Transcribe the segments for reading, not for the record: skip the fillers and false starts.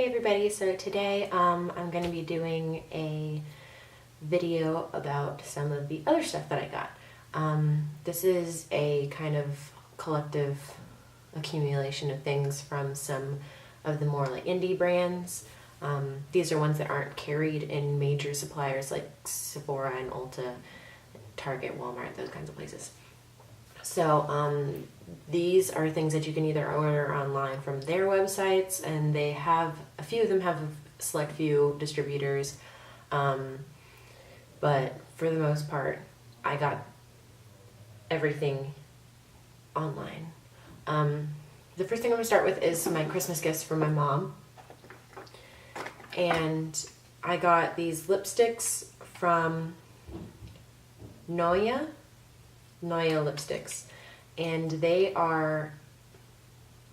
Hey everybody, so today I'm going to be doing a video about some of the other stuff that I got. This is a kind of collective accumulation of things from some of the more like indie brands. These are ones that aren't carried in major suppliers like Sephora and Ulta, Target, Walmart, those kinds of places. So these are things that you can either order online from their websites, and they have, a few of them have a select few distributors, but for the most part, I got everything online. The first thing I'm going to start with is my Christmas gifts from my mom, and I got these lipsticks from Noya lipsticks, and they are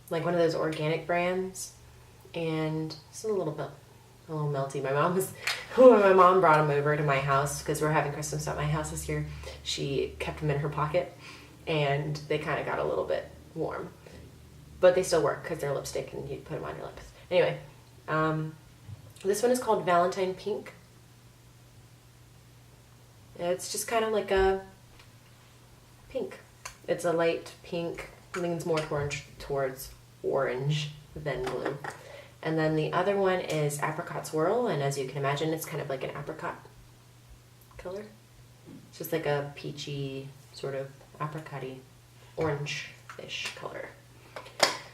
like one of those organic brands, and it's a little melty. My mom brought them over to my house because we're having Christmas at my house this year. She kept them in her pocket and they kind of got a little bit warm, but they still work because they're lipstick and you put them on your lips. Anyway, this one is called Valentine Pink. It's just kind of like a pink. It's a light pink, leans more towards orange than blue. And then the other one is Apricot Swirl, and as you can imagine, it's kind of like an apricot color. It's just like a peachy, sort of apricot-y, orange-ish color.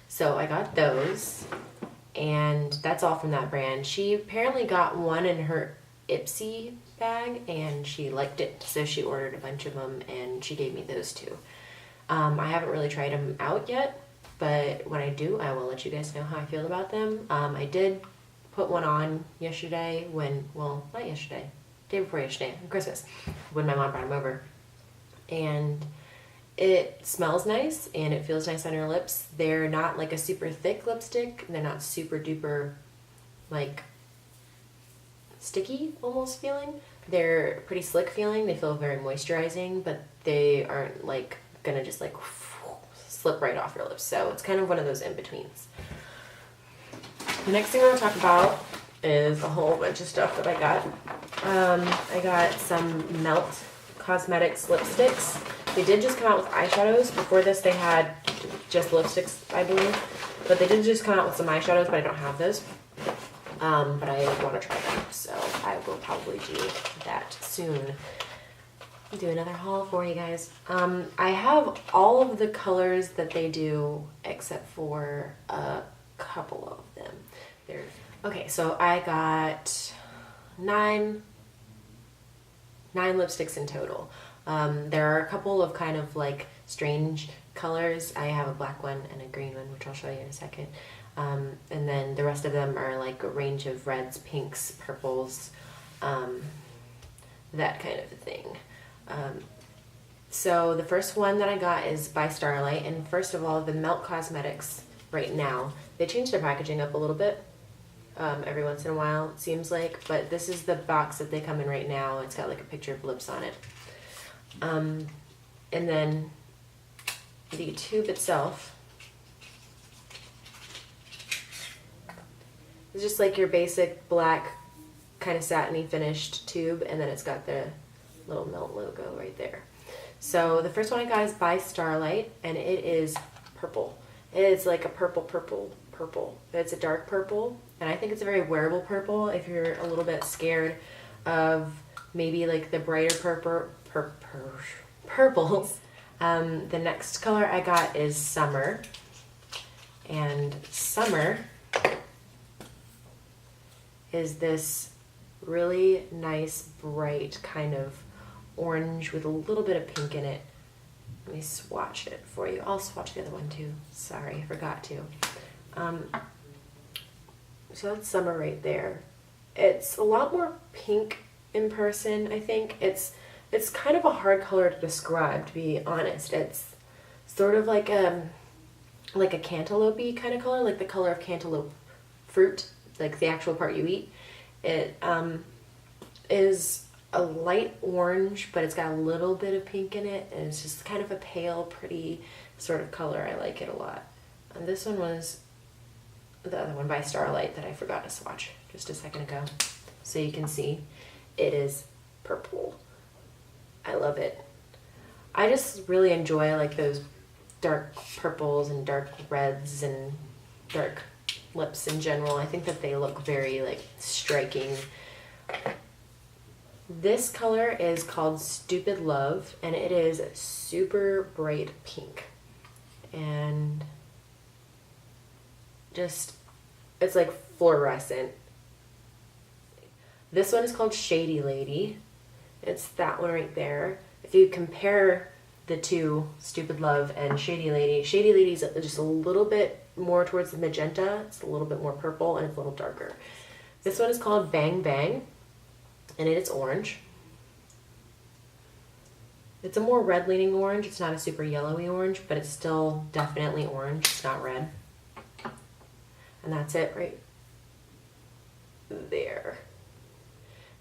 So I got those, and that's all from that brand. She apparently got one in her Ipsy bag and she liked it, so she ordered a bunch of them and she gave me those two. I haven't really tried them out yet, but when I do, I will let you guys know how I feel about them. I did put one on yesterday not yesterday, day before yesterday, on Christmas, when my mom brought them over, and it smells nice and it feels nice on your lips. They're not like a super thick lipstick, they're not super duper like sticky almost feeling. They're pretty slick feeling. They feel very moisturizing, but they aren't like gonna just like slip right off your lips. So it's kind of one of those in-betweens. The next thing I want to talk about is a whole bunch of stuff that I got. I got some Melt Cosmetics lipsticks. They did just come out with eyeshadows. Before this they had just lipsticks, I believe. But they did just come out with some eyeshadows, but I don't have those. But I want to try them, so I will probably do that soon. I'll do another haul for you guys. I have all of the colors that they do except for a couple of them. Okay, so I got nine lipsticks in total. There are a couple of kind of like strange colors. I have a black one and a green one, which I'll show you in a second. And then the rest of them are like a range of reds, pinks, purples, that kind of a thing. So the first one that I got is by Starlight, and first of all, the Melt Cosmetics right now, they change their packaging up a little bit every once in a while, it seems like, but this is the box that they come in right now. It's got like a picture of lips on it. And then the tube itself, it's just like your basic black kind of satiny finished tube, and then it's got the little Melt logo right there. So the first one I got is by Starlight, and it is purple. It is like a purple. It's a dark purple, and I think it's a very wearable purple if you're a little bit scared of maybe like the brighter purples. The next color I got is Summer, and Summer is this really nice, bright kind of orange with a little bit of pink in it. Let me swatch it for you. I'll swatch the other one too. Sorry, I forgot to. So that's Summer right there. It's a lot more pink in person, I think. It's kind of a hard color to describe, to be honest. It's sort of like a cantaloupe-y kind of color, like the color of cantaloupe fruit, like the actual part you eat. It is a light orange, but it's got a little bit of pink in it, and it's just kind of a pale, pretty sort of color. I like it a lot. And this one was the other one by Starlight that I forgot to swatch just a second ago. So you can see it is purple. I love it. I just really enjoy like those dark purples and dark reds and dark lips in general. I think that they look very like striking. This color is called Stupid Love, and it is super bright pink. And just, it's like fluorescent. This one is called Shady Lady. It's that one right there. If you compare the two, Stupid Love and Shady Lady, Shady Lady's just a little bit more towards the magenta. It's a little bit more purple and it's a little darker. This one is called Bang Bang, and it's orange. It's a more red leaning orange. It's not a super yellowy orange, but it's still definitely orange. It's not red. And that's it right there.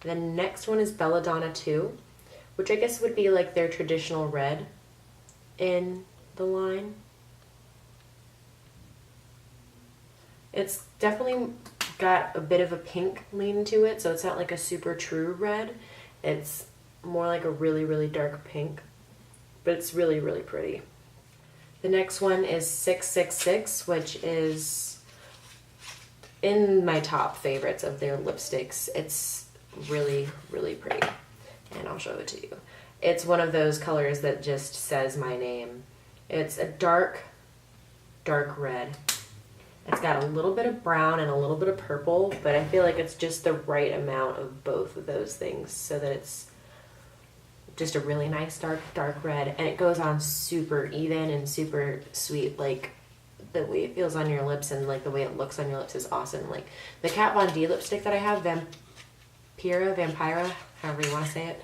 The next one is Belladonna 2, which I guess would be like their traditional red in the line. It's definitely got a bit of a pink lean to it, so it's not like a super true red. It's more like a really, really dark pink, but it's really, really pretty. The next one is 666, which is in my top favorites of their lipsticks. It's really, really pretty, and I'll show it to you. It's one of those colors that just says my name. It's a dark, dark red. It's got a little bit of brown and a little bit of purple, but I feel like it's just the right amount of both of those things so that it's just a really nice dark, dark red, and it goes on super even and super sweet. Like the way it feels on your lips and like the way it looks on your lips is awesome. Like the Kat Von D lipstick that I have, Vampira, however you want to say it,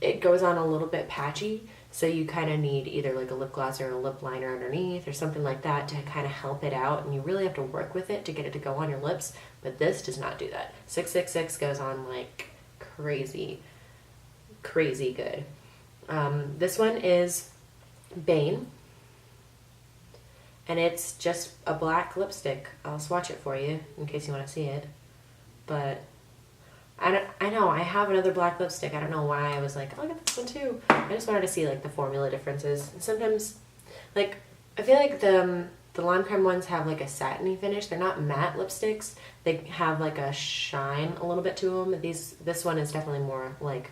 it goes on a little bit patchy, so you kind of need either like a lip gloss or a lip liner underneath or something like that to kind of help it out, and you really have to work with it to get it to go on your lips, but this does not do that. 666 goes on like crazy, crazy good. This one is Bane, and it's just a black lipstick. I'll swatch it for you in case you want to see it, but I know I have another black lipstick. I don't know why I was like, I'll get this one too. I just wanted to see like the formula differences. And sometimes, like, I feel like the Lime Crime ones have like a satiny finish. They're not matte lipsticks. They have like a shine a little bit to them. This one is definitely more like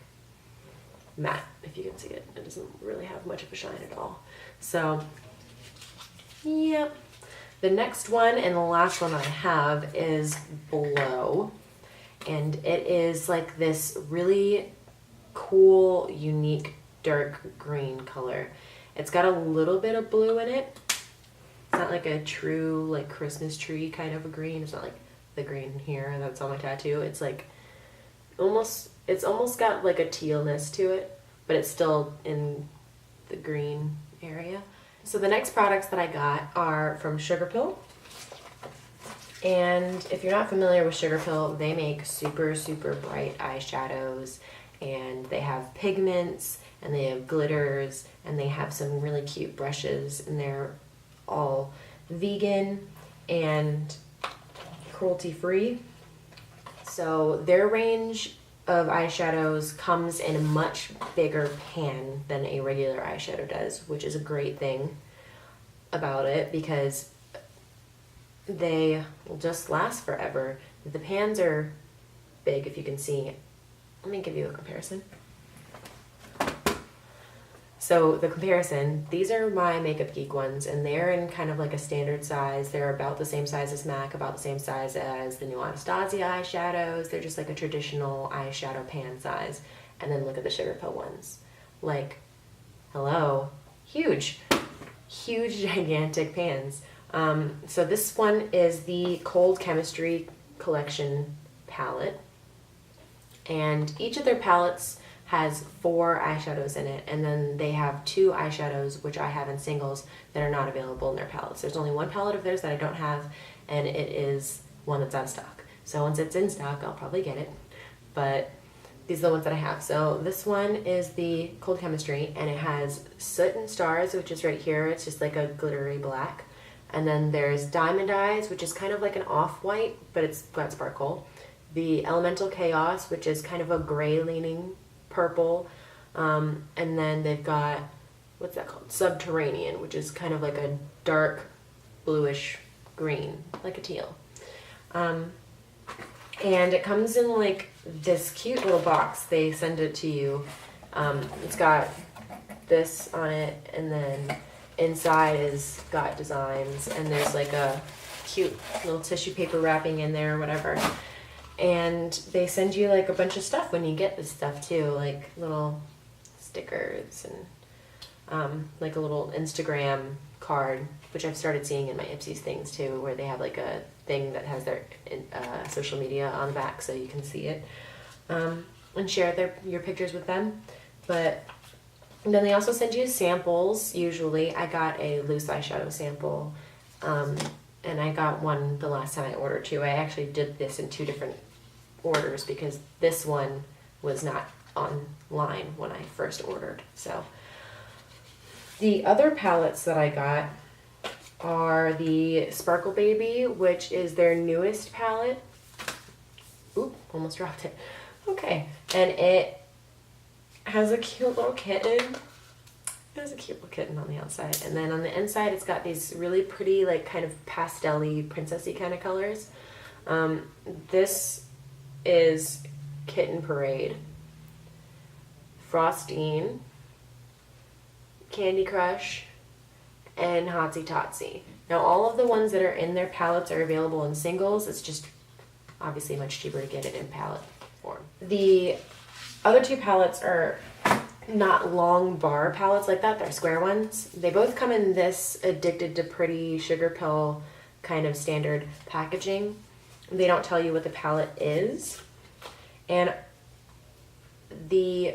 matte, if you can see it. It doesn't really have much of a shine at all. So, yeah. The next one and the last one I have is Blow. And it is like this really cool, unique, dark green color. It's got a little bit of blue in it. It's not like a true like Christmas tree kind of a green. It's not like the green here that's on my tattoo. It's like it's almost got like a tealness to it, but it's still in the green area. So the next products that I got are from Sugarpill. And if you're not familiar with Sugarpill, they make super, super bright eyeshadows, and they have pigments, and they have glitters, and they have some really cute brushes, and they're all vegan and cruelty-free. So their range of eyeshadows comes in a much bigger pan than a regular eyeshadow does, which is a great thing about it because they will just last forever. The pans are big, if you can see. Let me give you a comparison. So the comparison, these are my Makeup Geek ones, and they're in kind of like a standard size. They're about the same size as MAC, about the same size as the new Anastasia eyeshadows. They're just like a traditional eyeshadow pan size. And then look at the Sugarpill ones. Like, hello, huge, gigantic pans. So this one is the Cold Chemistry Collection palette, and each of their palettes has 4 eyeshadows in it, and then they have 2 eyeshadows, which I have in singles, that are not available in their palettes. There's only one palette of theirs that I don't have, and it is one that's out of stock. So once it's in stock, I'll probably get it, but these are the ones that I have. So this one is the Cold Chemistry, and it has Soot and Stars, which is right here. It's just like a glittery black. And then there's Diamond Eyes, which is kind of like an off-white, but it's got sparkle. The Elemental Chaos, which is kind of a gray leaning purple. And then they've got, what's that called? Subterranean, which is kind of like a dark bluish green, like a teal. And it comes in like this cute little box. They send it to you. It's got this on it, and then inside is got designs, and there's like a cute little tissue paper wrapping in there or whatever. And they send you like a bunch of stuff when you get this stuff too, like little stickers and like a little Instagram card, which I've started seeing in my Ipsies things too, where they have like a thing that has their social media on the back so you can see it, and share your pictures with them. But then they also send you samples. Usually I got a loose eyeshadow sample, and I got one the last time I ordered too. I actually did this in 2 different orders because this one was not online when I first ordered. So the other palettes that I got are the Sparkle Baby, which is their newest palette. Oop, almost dropped it. Okay, and it has a cute little kitten. It has a cute little kitten on the outside. And then on the inside, it's got these really pretty, like, kind of pastel-y, princessy kind of colors. This is Kitten Parade, Frostine, Candy Crush, and Hotsy Totsy. Now, all of the ones that are in their palettes are available in singles. It's just obviously much cheaper to get it in palette form. The other 2 palettes are not long bar palettes like that. They're square ones. They both come in this Addicted to Pretty sugar pill kind of standard packaging. They don't tell you what the palette is. And the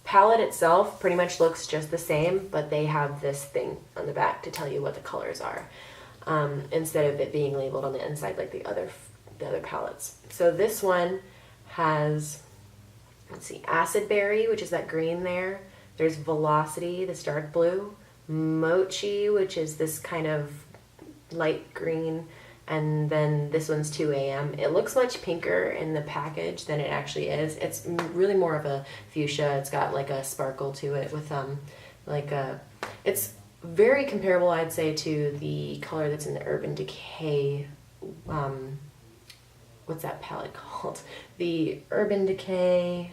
palette itself pretty much looks just the same, but they have this thing on the back to tell you what the colors are, instead of it being labeled on the inside like the other palettes. So this one has, let's see, Acid Berry, which is that green there. There's Velocity, this dark blue. Mochi, which is this kind of light green. And then this one's 2 a.m. It looks much pinker in the package than it actually is. It's really more of a fuchsia. It's got like a sparkle to it with it's very comparable, I'd say, to the color that's in the Urban Decay, what's that palette called? The Urban Decay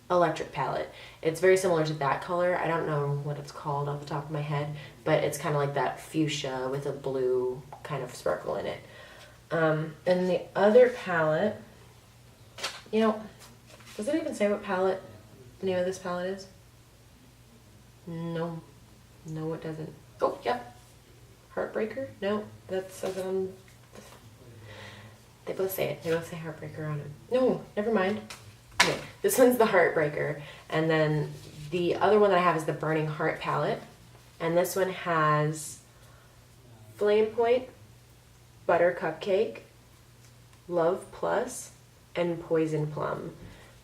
Electric palette. It's very similar to that color. I don't know what it's called off the top of my head, but it's kind of like that fuchsia with a blue kind of sparkle in it. And the other palette, you know, does it even say what palette the name of this palette is? No, it doesn't. Oh, yep. Heartbreaker? No, that says it on. They both say it. They both say Heartbreaker on it. No, never mind. Okay, this one's the Heartbreaker, and then the other one that I have is the Burning Heart palette, and this one has Flame Point, Butter Cupcake, Love Plus, and Poison Plum.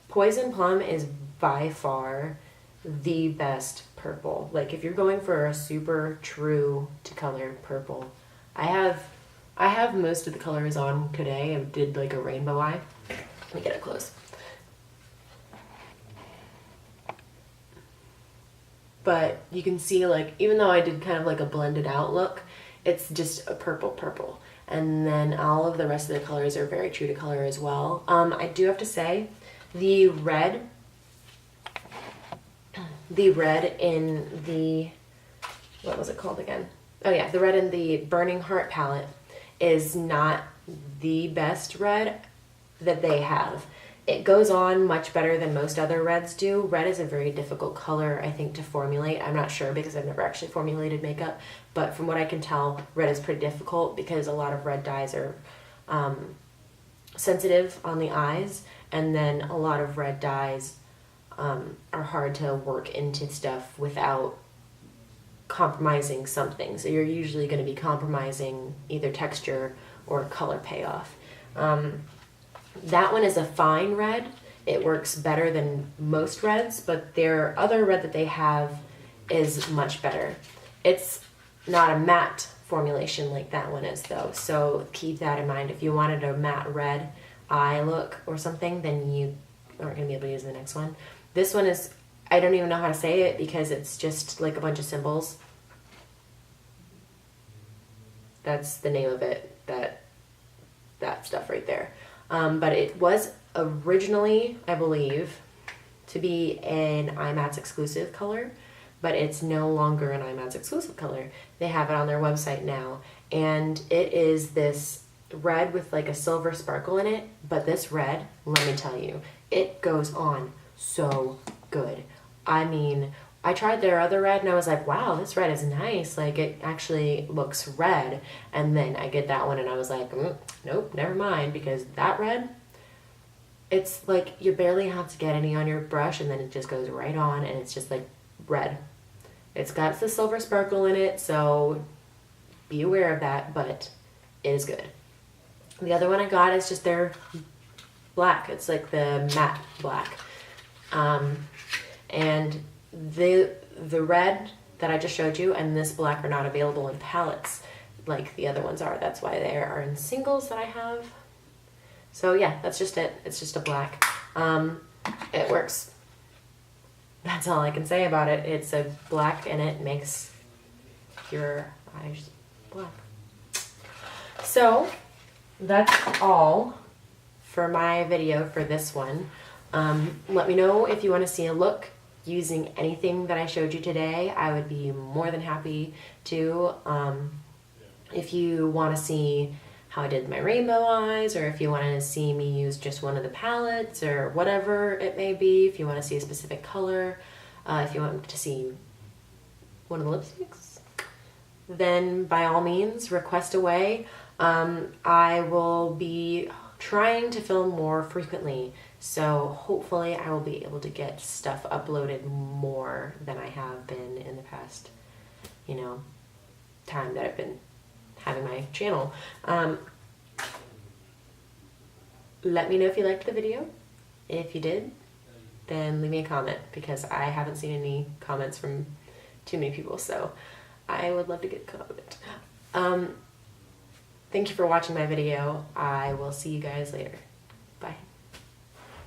Poison Plum is by far the best purple. Like, if you're going for a super true to color purple, I have most of the colors on today. I did like a rainbow eye. Let me get it close. But you can see, like, even though I did kind of like a blended out look, it's just a purple. And then all of the rest of the colors are very true to color as well. I do have to say, the red in the, what was it called again? Oh yeah, the red in the Burning Heart palette is not the best red that they have. It goes on much better than most other reds do. Red is a very difficult color, I think, to formulate. I'm not sure because I've never actually formulated makeup, but from what I can tell, red is pretty difficult because a lot of red dyes are sensitive on the eyes, and then a lot of red dyes are hard to work into stuff without compromising something. So you're usually going to be compromising either texture or color payoff. That one is a fine red. It works better than most reds, but their other red that they have is much better. It's not a matte formulation like that one is though. So keep that in mind. If you wanted a matte red eye look or something, then you aren't going to be able to use the next one. This one is, I don't even know how to say it because it's just like a bunch of symbols. That's the name of it, that stuff right there. But it was originally, I believe, to be an IMATS exclusive color, but it's no longer an IMATS exclusive color. They have it on their website now, and it is this red with like a silver sparkle in it, but this red, let me tell you, it goes on so good. I mean, I tried their other red and I was like, wow, this red is nice. Like, it actually looks red. And then I get that one and I was like, nope, never mind, because that red, it's like you barely have to get any on your brush and then it just goes right on and it's just like red. It's got the silver sparkle in it, so be aware of that, but it is good. The other one I got is just their black. It's like the matte black. And the red that I just showed you and this black are not available in palettes like the other ones are. That's why they are in singles that I have. So yeah, that's just it. It's just a black. It works. That's all I can say about it. It's a black and it makes your eyes black. So that's all for my video for this one. Let me know if you want to see a look using anything that I showed you today. I would be more than happy to. If you want to see how I did my rainbow eyes, or if you want to see me use just one of the palettes or whatever it may be, if you want to see a specific color, if you want to see one of the lipsticks, then by all means request away. I will be trying to film more frequently, so hopefully I will be able to get stuff uploaded more than I have been in the past, you know, time that I've been having my channel. Let me know if you liked the video. If you did, then leave me a comment, because I haven't seen any comments from too many people, so I would love to get a comment. Thank you for watching my video. I will see you guys later. Bye.